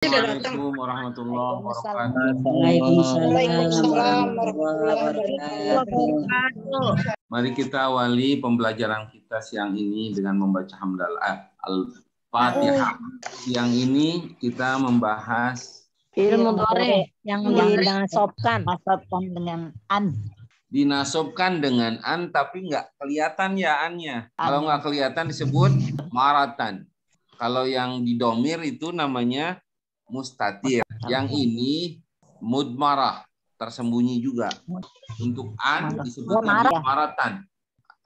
Assalamualaikum warahmatullahi wabarakatuh. Waalaikumsalam warahmatullahi wabarakatuh. Mari kita awali pembelajaran kita siang ini dengan membaca hamdalah al-Fatihah. Siang ini kita membahas Fi'il mudhari yang dinasobkan dengan an. Dinasobkan dengan an tapi nggak kelihatan ya annya. Kalau nggak kelihatan disebut maratan. Kalau yang didomir itu namanya mustatir. Yang ini mudmarah, tersembunyi juga. Untuk an disebut maratan.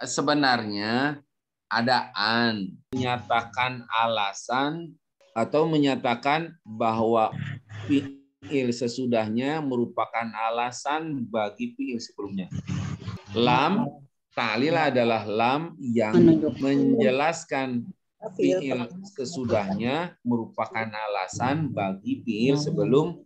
Sebenarnya ada an menyatakan alasan atau menyatakan bahwa fi'il sesudahnya merupakan alasan bagi fi'il sebelumnya. Lam ta'lil adalah lam yang menjelaskan fi'il sesudahnya merupakan alasan bagi fi'il sebelumnya.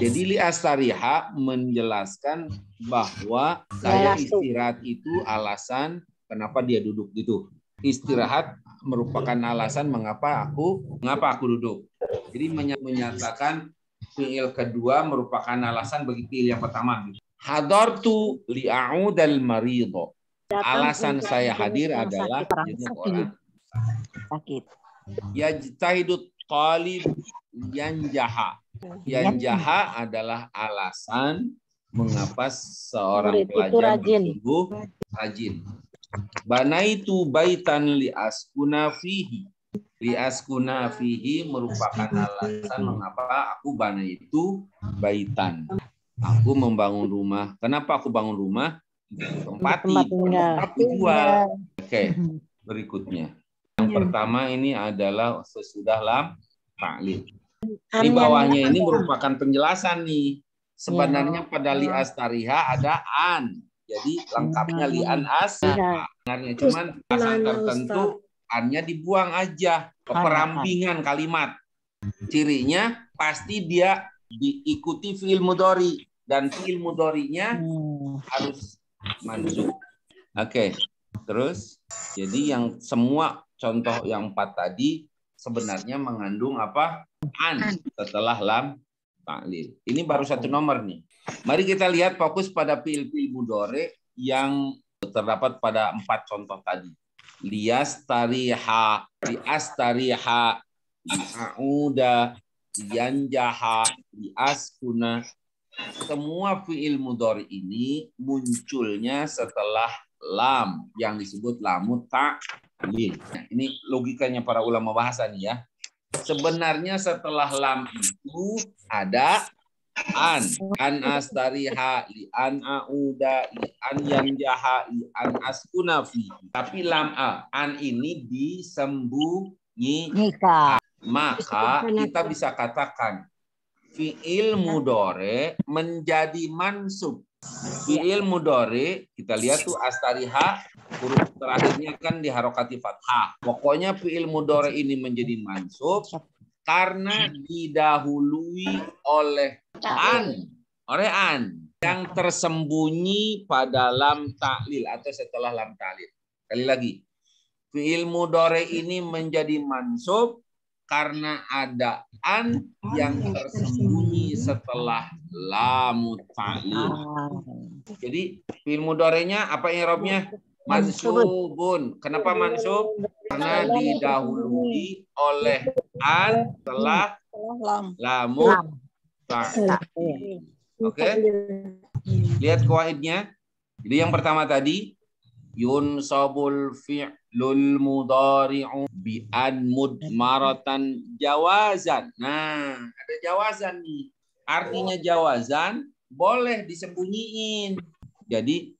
Jadi li astariha menjelaskan bahwa saya istirahat itu alasan kenapa dia duduk gitu. Istirahat merupakan alasan mengapa aku duduk. Jadi menyatakan fi'il kedua merupakan alasan bagi fi'il yang pertama. Hadartu li'a'udal maridho. Alasan saya hadir adalah jenguk orang sakit. Yajtahidut talib yanjaha. Yanjaha adalah alasan mengapa seorang pelajar bersungguh rajin. Banaitu baitan li askuna fihi. Li askuna fihi merupakan alasan mengapa aku banaitu baitan. Aku membangun rumah. Kenapa aku bangun rumah? Tempati jual. Oke, berikutnya. Yang pertama ini adalah sesudah lam ta'lil. Di bawahnya ini merupakan penjelasan nih. Sebenarnya pada li astariha ada an. Jadi lengkapnya li an as. Sebenarnya cuman alasan tertentu annya dibuang aja. Perampingan kalimat. Cirinya pasti dia diikuti fi'il mudhari dan fi'il mudharinya harus mansub. Oke. Terus jadi yang semua contoh yang 4 tadi sebenarnya mengandung apa? An setelah lam ta'lil. Ini baru satu nomor nih. Mari kita lihat fokus pada fi'il mudhari yang terdapat pada 4 contoh tadi. Liyastariha, liastariha, li'auda, liyanjaha, liaskuna. Semua fi'il mudhari ini munculnya setelah lam yang disebut lamut ta'lil. Ini logikanya para ulama bahasa nih ya. Sebenarnya setelah lam itu ada an astariha, li an auda, li an yanjaha, li an askuna fi. Tapi lam an ini disembunyikan. Maka kita bisa katakan fi'il mudhari menjadi mansub. Fi'il mudhari kita lihat tuh astariha huruf terakhirnya kan diharokati fathah. Pokoknya fi'il mudhari ini menjadi mansub karena didahului oleh an yang tersembunyi pada lam ta'lil atau setelah lam ta'lil. Sekali lagi. Fi'il mudhari ini menjadi mansub karena ada an yang tersembunyi setelah lam ta'lil. Jadi fi'il mudhari'nya apa i'rabnya? Mansubun. Kenapa mansub? Karena didahului oleh an setelah lam ta'lil. Oke? Lihat qawaidnya. Jadi yang pertama tadi yunsabul fi'lul mudhari'u bi an mudmaratan jawazan. Nah, ada jawazan nih. Artinya jawazan boleh disembunyiin. Jadi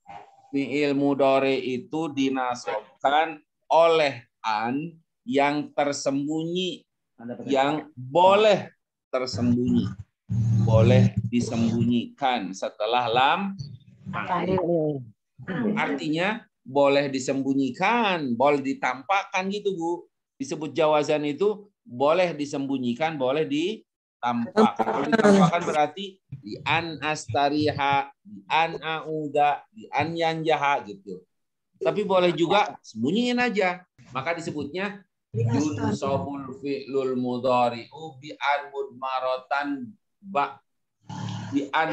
fi'il mudhari itu dinasobkan oleh an yang tersembunyi, yang boleh tersembunyi, boleh disembunyikan setelah lam. Artinya boleh disembunyikan, boleh ditampakkan gitu Bu. Disebut jawazan itu boleh disembunyikan, boleh ditampakkan. Kalau ditampakkan berarti di an astariha, di an auda, di an yanjaha gitu. Tapi boleh juga sembunyiin aja. Maka disebutnya Yunsabul fi'lul mudhari'u bi'an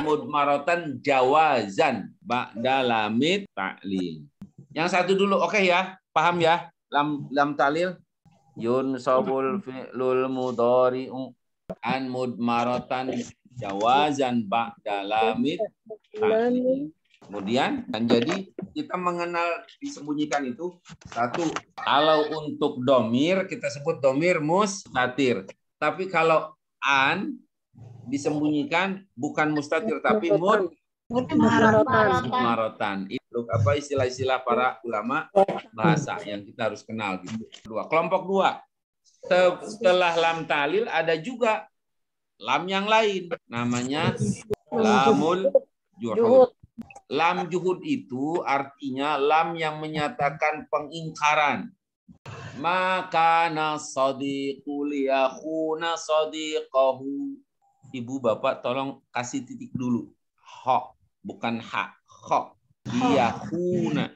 mudmaratan jawazan ba'da lamit ta'lil. Yang satu dulu, oke ya? Paham ya? Lam ta'lil. Yunsabul fi'lul mudhari'u an mudmaratan jawazan ba'da lamit ta'lil. Kemudian dan jadi kita mengenal disembunyikan itu satu. Kalau untuk domir kita sebut domir mustatir. Tapi kalau an disembunyikan bukan mustatir tapi mudmarotan. Itu apa istilah-istilah para ulama bahasa yang kita harus kenal gitu. Kelompok dua. Setelah lam ta'lil ada juga lam yang lain namanya lamul juhud. Lam juhud itu artinya lam yang menyatakan pengingkaran. Maka nasadiqu liyakhuna sadiqahu. Ibu bapak tolong kasih titik dulu. Ho, bukan ha. Ho. Liyakhuna.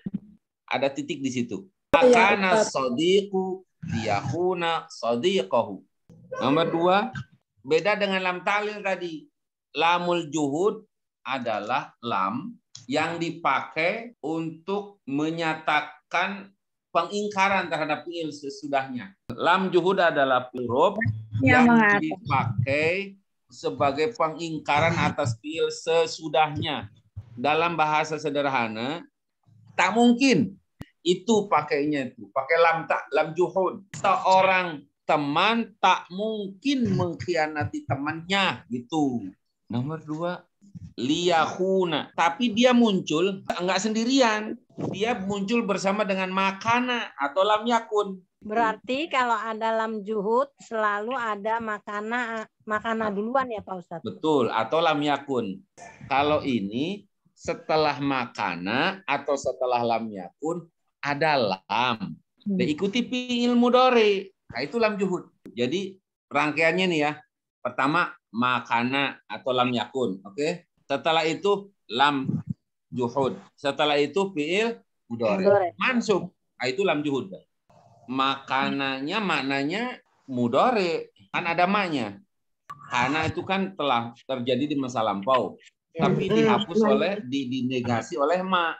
Ada titik di situ. Maka nasadiqu liyakhuna sadiqahu. Nomor dua, beda dengan lam ta'lil tadi. Lamul juhud adalah lam yang dipakai untuk menyatakan pengingkaran terhadap fiil sesudahnya. Lam juhud adalah huruf yang dipakai sebagai pengingkaran atas fiil sesudahnya. Dalam bahasa sederhana, tak mungkin itu pakainya itu. Pakai lam juhud. Seorang teman tak mungkin mengkhianati temannya gitu. Nomor dua, liyakhuna. Tapi dia muncul enggak sendirian. Dia muncul bersama dengan makana atau lam yakun. Berarti kalau ada lam juhud selalu ada makana duluan ya Pak Ustadz? Betul, atau lam yakun. Kalau ini setelah makana atau setelah lam yakun ada lam. Diikuti fi'il mudhari. Nah, itu lam juhud. Jadi rangkaiannya nih ya. Pertama makana atau lam yakun, oke? Setelah itu lam juhud. Setelah itu fi'il mudhari. Mansub. Nah, itu lam juhud. Makananya maknanya mudhari. Kan ada maknya. Karena itu kan telah terjadi di masa lampau. Tapi dihapus oleh dinegasi oleh ma.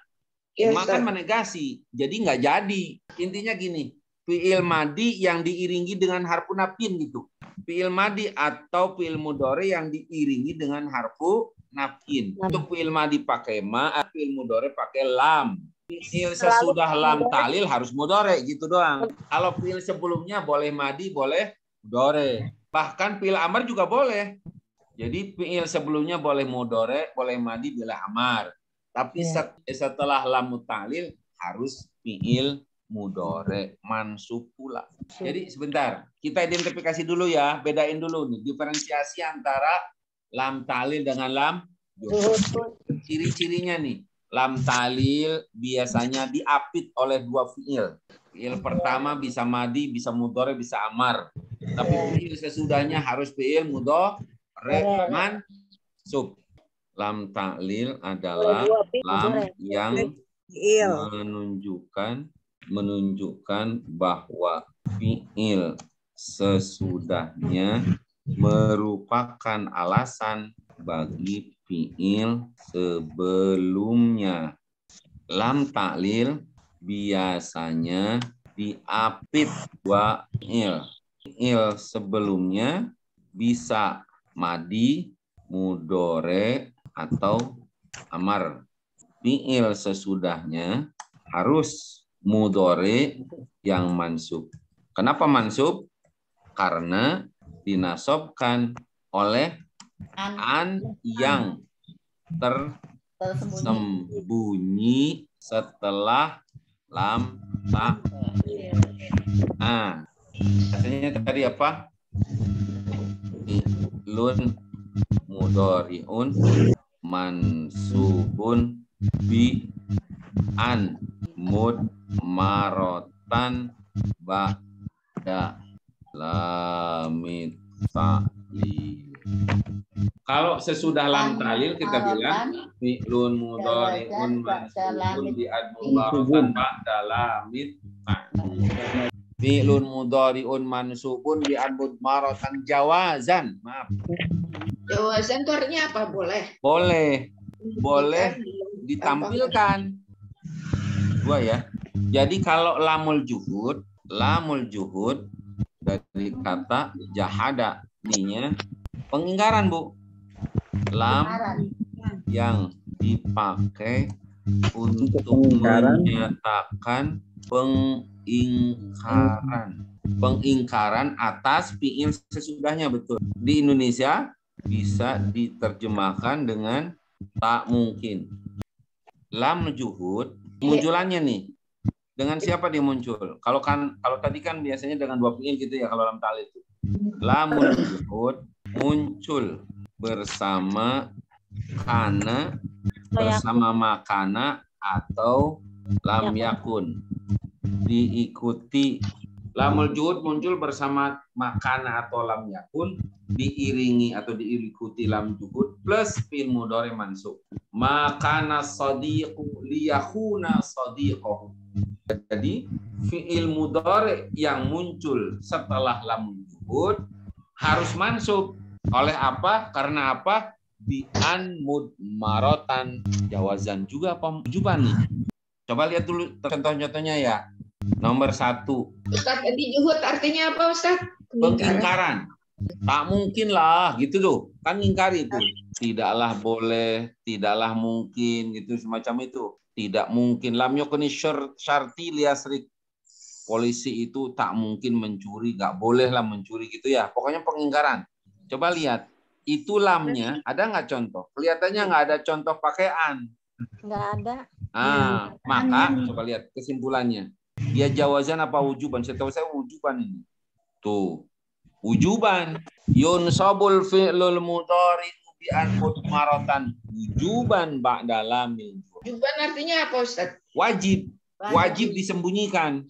Ma kan menegasi. Jadi nggak jadi. Intinya gini. Fi'il madi yang diiringi dengan harfu nafin gitu. Fi'il madi atau fi'il mudhari yang diiringi dengan harfu nafin. Untuk fi'il madi pakai ma, fi'il mudhari pakai lam. Fi'il sesudah lam ta'lil harus mudhari gitu doang. Kalau fi'il sebelumnya boleh madi, boleh mudhari. Bahkan fi'il amar juga boleh. Jadi fi'il sebelumnya boleh mudhari, boleh madi, boleh amar. Tapi setelah lam ta'lil harus fi'il mudhari mansub pula. Jadi sebentar, kita identifikasi dulu ya, bedain dulu nih diferensiasi antara lam ta'lil dengan lam juhud. Ciri-cirinya nih, lam ta'lil biasanya diapit oleh dua fi'il. Fi'il pertama bisa madi, bisa mudhari, bisa amar. Tapi fi'il sesudahnya harus fi'il mudhari mansub. Lam ta'lil adalah lam yang menunjukkan bahwa fi'il sesudahnya merupakan alasan bagi fi'il sebelumnya. Lam ta'lil biasanya diapit dua fi'il. Fi'il sebelumnya bisa madi, mudhari, atau amar. Fi'il sesudahnya harus mudhari yang mansub. Kenapa mansub? Karena dinasobkan oleh an yang tersembunyi setelah lam ta'lil. Nah, biasanya tadi apa? Fi'lun mudhari'un mansubun bi an mudmarotan ba'da lamit ta'lil. Kalau sesudah lam ta'lil kita bilang fi'lun mudhari'un mansubun bi an mudmarotan ba'da lamit ta'lil. Fi'lun mudhari'un mansubun bi an mudmaratan jawazan. Maaf. Jawazan itu artinya apa? Boleh. Boleh. Boleh ditampilkan. Dua ya. Jadi kalau lamul juhud dari kata jahada, ininya pengingkaran, Bu. Lam yang dipakai untuk menyatakan pengingkaran atas fiil sesudahnya, betul. Di Indonesia bisa diterjemahkan dengan tak mungkin. Lam juhud munculannya nih. Dengan siapa dia muncul? Kalau tadi kan biasanya dengan dua fiil gitu ya kalau lam ta'lil itu. Lamul juhud muncul bersama kana, bersama makana atau lam yakun. Diikuti lamul juhud muncul bersama makana atau lam yakun, diiringi atau diikuti lam juhud plus fi'il mudhari mansub. Makana shadiqu liyakuna shadiqahu. Jadi fi'il mudhari yang muncul setelah lam juhud harus mansub. Oleh apa? Karena apa? Bi an mudmaratan jawazan juga apa wujuban nih. Coba lihat dulu contoh-contohnya ya. Nomor 1. Ustaz, tadi juhud artinya apa, Ustaz? Pengingkaran. Tak mungkin lah, gitu loh. Kan ngingkari itu. Tidaklah boleh, tidaklah mungkin, gitu semacam itu. Tidak mungkin. Lam yakuni syarti liasrik. Polisi itu tak mungkin mencuri, nggak boleh lah mencuri gitu ya. Pokoknya pengingkaran. Coba lihat. Itu lamnya, ada nggak contoh? Kelihatannya nggak ada contoh pakaian. Nggak ada. Maka coba lihat kesimpulannya. Dia jawazan apa wujuban? Setahu saya wujuban ini. Tuh. Wujuban. Yunsabul fi'lul mudhari bi an mudmaratan wujuban ba'da lamil. Wujuban artinya apa, Ustaz? Wajib. Wajib disembunyikan.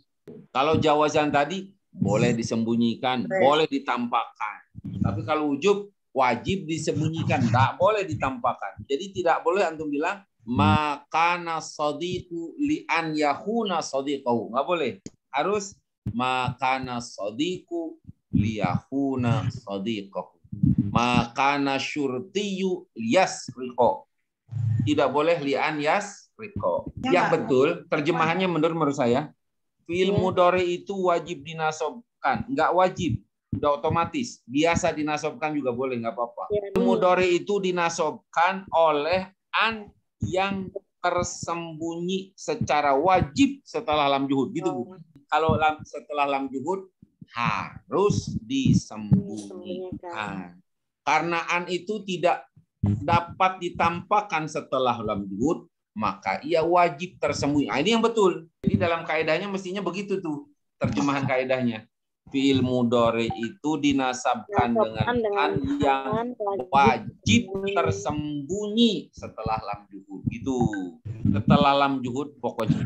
Kalau jawazan tadi boleh disembunyikan, boleh ditampakkan. Tapi kalau wujub wajib disembunyikan, tak boleh ditampakkan. Jadi tidak boleh antum bilang makana shadiqu li an yakuna shadiqahu. Enggak boleh. Harus makana shadiqu li yakuna shadiqahu. Makana syurtiyu yasriqo. Tidak boleh li an yasriqo. Yang betul terjemahannya menurut saya fi'il mudhari itu wajib dinasobkan, enggak wajib. Udah otomatis. Biasa dinasobkan juga boleh, nggak apa-apa. Mudhari itu dinasobkan oleh an yang tersembunyi secara wajib setelah lam juhud. Gitu, Bu. Kalau setelah lam juhud harus disembunyikan. Karena an itu tidak dapat ditampakkan setelah lam juhud, maka ia wajib tersembunyi. Nah, ini yang betul. Jadi dalam kaidahnya mestinya begitu tuh terjemahan kaidahnya. Fi'il mudhari itu dinasabkan dengan an yang wajib tersembunyi setelah lam juhud. Gitu. Setelah lam juhud pokoknya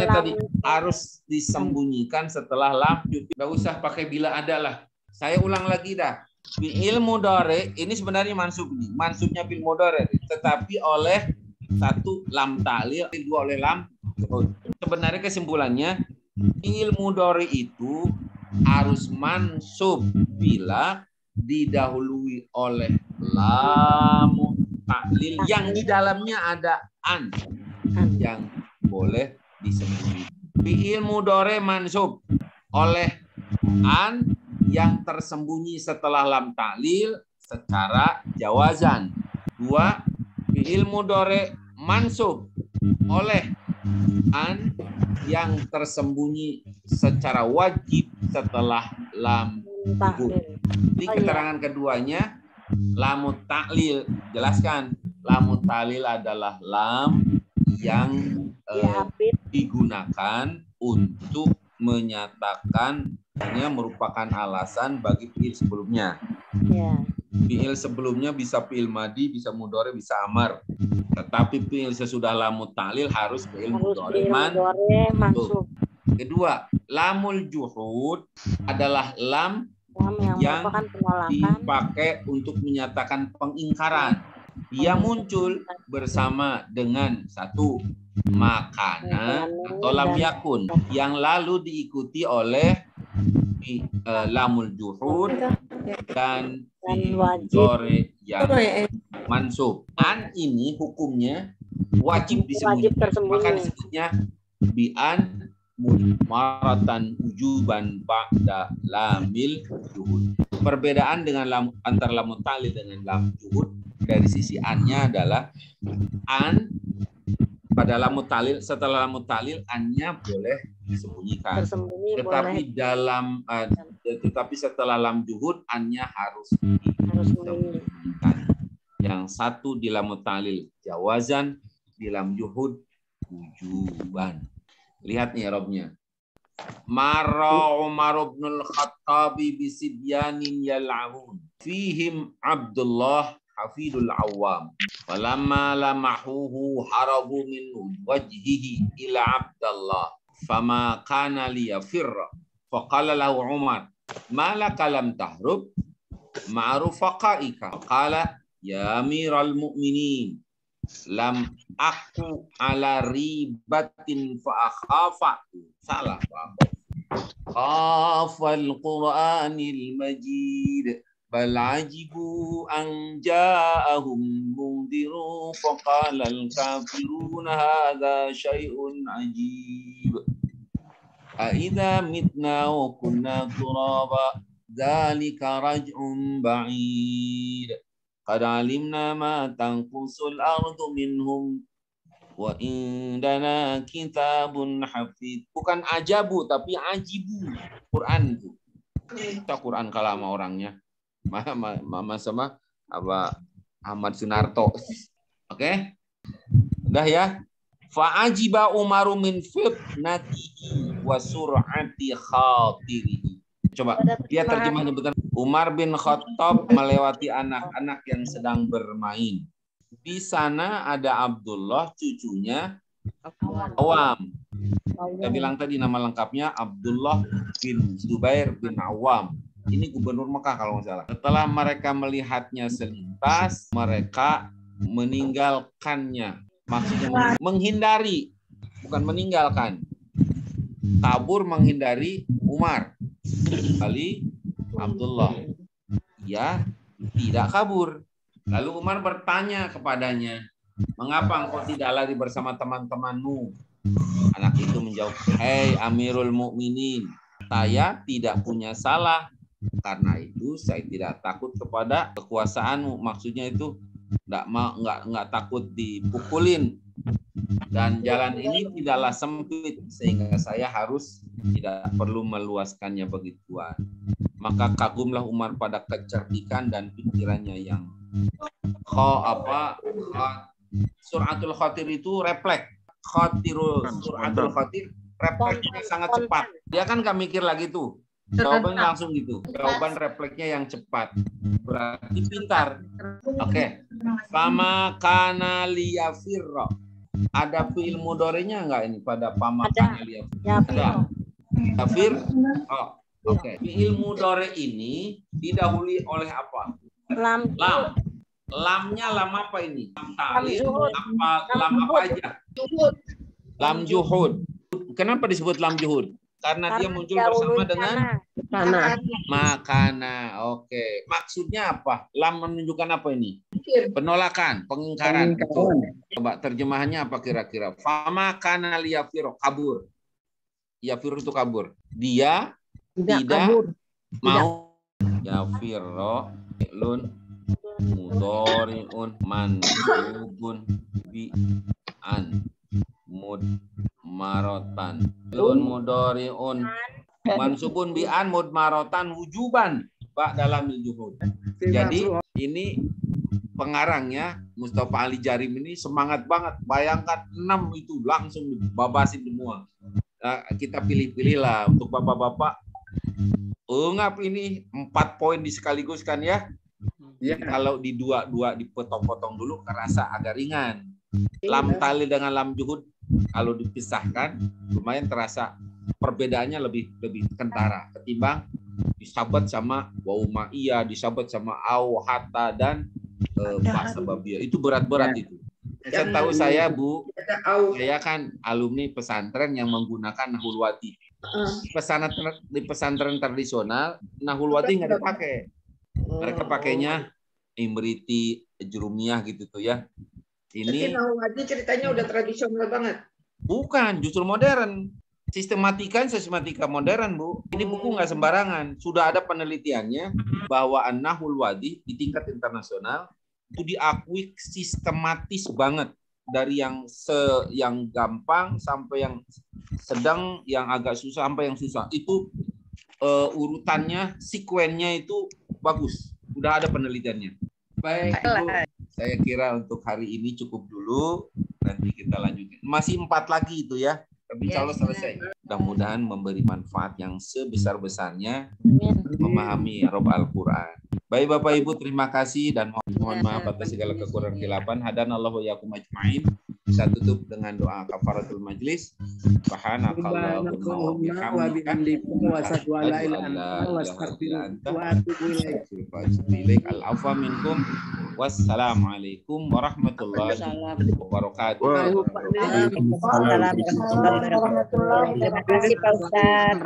tadi harus disembunyikan setelah lam juhud. Nggak usah pakai bila ada lah. Saya ulang lagi dah. Fi'il mudhari ini sebenarnya mansub nih. Mansubnya fi'il mudhari tetapi oleh satu lam ta'lil, dua oleh lam juhud. Sebenarnya kesimpulannya fi'il mudhari itu harus mansub bila didahului oleh lam ta'lil yang di dalamnya ada an yang boleh disembunyikan. Fi'il mudhari mansub oleh an yang tersembunyi setelah lam ta'lil secara jawazan. 2. Fi'il mudhari mansub oleh an yang tersembunyi secara wajib setelah lam juhud. Di keterangan keduanya lamut ta'lil, jelaskan lamut ta'lil adalah lam yang digunakan untuk menyatakan hanya merupakan alasan bagi fi'il sebelumnya. Fi'il sebelumnya bisa fi'il madi, bisa mudhari, bisa amar. Tetapi fi'il sesudah lamut ta'lil harus fi'il mudhari mansub. Kedua, lamul juhud adalah lam yang dipakai untuk menyatakan pengingkaran. Dia muncul bersama dengan satu makana atau lam yakun yang lalu diikuti oleh lamul juhud dan fi'il yang mansub. An ini hukumnya wajib disembunyikan. Maka disebutnya bi'an mudmaratan ujuban ba'da lamil juhud. Perbedaan dengan antara lam ta'lil dengan lam juhud dari sisi an-nya adalah an pada lam ta'lil, setelah lam ta'lil an-nya boleh disembunyikan. Tetapi setelah lam juhud an-nya harus disembunyikan. Yang satu di lam ta'lil jawazan, di lam juhud wujuban. Lihat nih robnya. Marra Umar bin al-Khattabi bisibyanin yal'abun fihim Abdullah hafidul awam. Falamma lamahuhu harabu min wajhihi ila Abdullah. Fama kana liyafirra. Faqala lahu Umar, ma laka lam tahrub ma'rufaqaika. Qala ya amiral mu'minin, lam aku ala ribatin fa akhafatu. Salah Pak. Khafal Qur'anil Majid bal ajibu an ja'ahum mundiru faqala al kafiruna hadza syai'un ajib. A idza mitna wa kunna turaba dzalika raj'un ba'id. Qad alimna ma tanqusul ardu minhum wa indana kitabun hafid. Bukan ajabu tapi ajibu. Quran itu. Kita Quran kalama orangnya. Mama sama apa Ahmad Sunarto. Oke? Udah ya? Fa ajiba Umaru min fitnatihi wa sur'ati khatirihi. Coba lihat terjemahnya betul. Umar bin Khattab melewati anak-anak yang sedang bermain. Di sana ada Abdullah, cucunya Awam. Saya bilang tadi nama lengkapnya Abdullah bin Zubair bin Awam. Ini gubernur Mekah kalau nggak salah. Setelah mereka melihatnya selintas, mereka meninggalkannya. Maksudnya menghindari, bukan meninggalkan. Kabur menghindari Umar. Kali Abdullah. Ya, tidak kabur. Lalu Umar bertanya kepadanya, mengapa engkau tidak lari bersama teman-temanmu? Anak itu menjawab, hei Amirul Mukminin, saya tidak punya salah. Karena itu saya tidak takut kepada kekuasaanmu. Maksudnya itu nggak takut dipukulin. Dan jalan ini tidaklah sempit sehingga saya harus tidak perlu meluaskannya begituan. Maka kagumlah Umar pada kecerdikan dan pikirannya yang Suratul Khatir itu refleks. Suratul Khatir refleksnya sangat cepat. Dia kan nggak mikir lagi tuh. Jawabannya langsung gitu. Jawaban refleksnya yang cepat. Berarti pintar. Oke. Fama kana liyafirra. Ada fi'il mudhari'nya enggak ini pada fama kana liyafirra? Ada. Yafir. Oh, oke. Fi'il mudhari' ini didahului oleh apa? Lam. Lamnya lam apa ini? Lam ta'lil apa lam apa aja? Lam juhud. Kenapa disebut lam juhud? Karena dia muncul bersama dengan makana. Oke. Maksudnya apa? Lam menunjukkan apa ini? Penolakan, pengingkaran. Coba terjemahannya apa kira-kira? Fama kana liyafiro, kabur. Yafir itu kabur. Dia tidak mau. Yafiro lun mudhari'un mansubun bi an mud marotan lun mudhari'un mansubun bi an mud marotan wujuban pak dalam juhud. Jadi ini pengarangnya Mustafa Ali Jarim ini semangat banget. Bayangkan 6 itu langsung dibabasin semua. Nah, kita pilih-pilih lah untuk bapak-bapak. Ungap ini 4 poin disekaligus kan ya. Ya, kalau di dua dipotong-potong dulu kerasa agak ringan. Lam ta'lil dengan lam juhud kalau dipisahkan lumayan terasa perbedaannya lebih kentara ketimbang disabat sama wau ma'iyah, disabat sama au hatta dan bahasa Babia. Itu berat-berat itu. Setahu saya, Bu, saya kan alumni pesantren yang menggunakan Nahul Wadi. Di pesantren tradisional, Nahul Wadi nggak dipakai. Mereka pakainya Imriti, Jurumiyah gitu tuh ya. Ini Nahul Wadi ceritanya udah tradisional banget. Bukan, justru modern. Sistematika modern, Bu. Ini buku nggak sembarangan. Sudah ada penelitiannya bahwa An-Nahul Wadi di tingkat internasional itu diakui sistematis banget, dari yang gampang sampai yang sedang, yang agak susah sampai yang susah. Itu urutannya, sekuennya itu bagus. Udah ada penelitiannya. Baik, Ibu. Saya kira untuk hari ini cukup dulu. Nanti kita lanjutin. Masih 4 lagi itu ya. Tapi insya Allah selesai. Mudah-mudahan memberi manfaat yang sebesar-besarnya memahami Rob Al-Quran. Baik Bapak Ibu, terima kasih dan mohon maaf atas segala kekurangan khilapan. Hadanallahu wa iyyakum ajmain. Saya tutup dengan doa kafaratul majlis. Subhanakallahumma wa bihamdika wa asyhadu an la ilaha illa anta al-afwa minkum. Wassalamualaikum warahmatullahi wabarakatuh. Waalaikumsalam warahmatullahi wabarakatuh. Terima kasih Pak Ustaz.